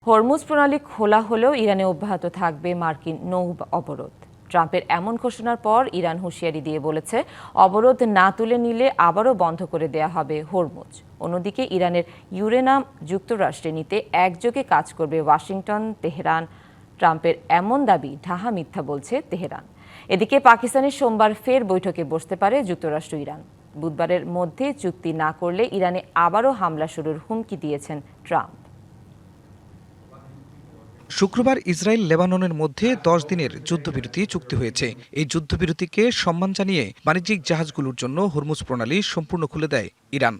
Hormuz প্রণালী খোলা হলেও ইরানে অব্যাহত থাকবে মার্কিন নৌ অবরোধ। ট্রাম্পের এমন ঘোষণার পর ইরান হুঁশিয়ারি দিয়ে বলেছে, অবরোধ না তুলে নিলে আবারও বন্ধ করে দেয়া হবে হরমুজ। অন্যদিকে ইরানের ইউরেনিয়াম যুক্তরাষ্ট্রে নিতে একযোগে কাজ করবে ওয়াশিংটন, তেহরান। ট্রাম্পের এমন দাবি ঢাহা মিথ্যা বলছে তেহরান। এদিকে পাকিস্তানের সোমবার ফের বৈঠকে বসতে পারে যুক্তরাষ্ট্র ইরান। বুধবারের মধ্যে চুক্তি না করলে ইরানে আবারও হামলা শুরুর হুমকি দিয়েছেন ট্রাম্প। শুক্রবার ইসরায়েল লেবাননের মধ্যে 10 দিনের যুদ্ধবিরতি চুক্তি হয়েছে। এই যুদ্ধবিরতিকে সম্মান জানিয়ে বাণিজ্যিক জাহাজগুলোর জন্য হরমুজ প্রণালী সম্পূর্ণ খুলে দেয় ইরান।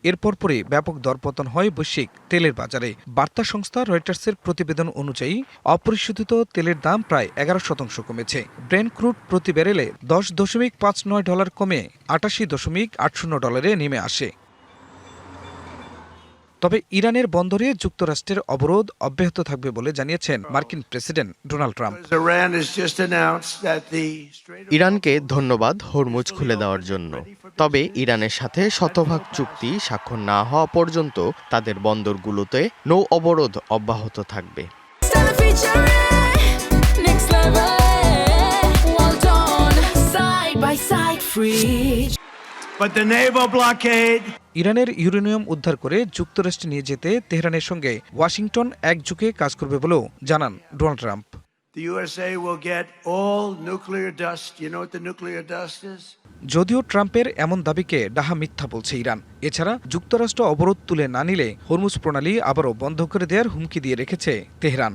এরপর পরে ব্যাপক দরপতন হয় বৈশ্বিক তেলের বাজারে। বার্তা সংস্থা রয়টার্সের প্রতিবেদন অনুযায়ী অপরিশোধিত তেলের দাম প্রায় 11% কমেছে। ব্রেন্ট ক্রুড প্রতি ব্যারেলে $10.59 কমে $88.80 নেমে আসে। তবে ইরানের বন্দরে যুক্তরাষ্ট্রের অবরোধ অব্যাহত থাকবে বলে জানিয়েছেন মার্কিন প্রেসিডেন্ট ডোনাল্ড ট্রাম্প। ইরানকে ধন্যবাদ হরমুজ খুলে দেওয়ার জন্য। তবে ইরানের সাথে শতভাগ চুক্তি স্বাক্ষর না হওয়া পর্যন্ত তাদের বন্দরগুলোতে নৌ অবরোধ অব্যাহত থাকবে। ইরানের ইউরেনিয়াম উদ্ধার করে যুক্তরাষ্ট্রে নিয়ে যেতে তেহরানের সঙ্গে ওয়াশিংটন একযোগে কাজ করবে বলেও জানান ডোনাল্ড ট্রাম্প। যদিও ট্রাম্পের এমন দাবিকে ডাহা মিথ্যা বলছে ইরান। এছাড়া যুক্তরাষ্ট্র অবরোধ তুলে না নিলে হরমুজ প্রণালী আবারও বন্ধ করে দেওয়ার হুমকি দিয়ে রেখেছে তেহরান।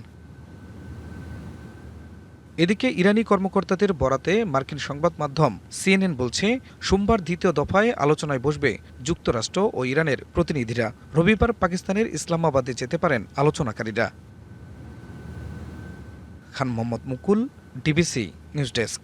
এদিকে ইরানি কর্মকর্তাদের বরাতে মার্কিন সংবাদ মাধ্যম সিএনএন বলছে, সোমবার দ্বিতীয় দফায় আলোচনায় বসবে যুক্তরাষ্ট্র ও ইরানের প্রতিনিধিরা। রবিবার পাকিস্তানের ইসলামাবাদে যেতে পারেন আলোচনাকারীরা। খান মোহাম্মদ মুকুল, ডিবিসি নিউজ ডেস্ক।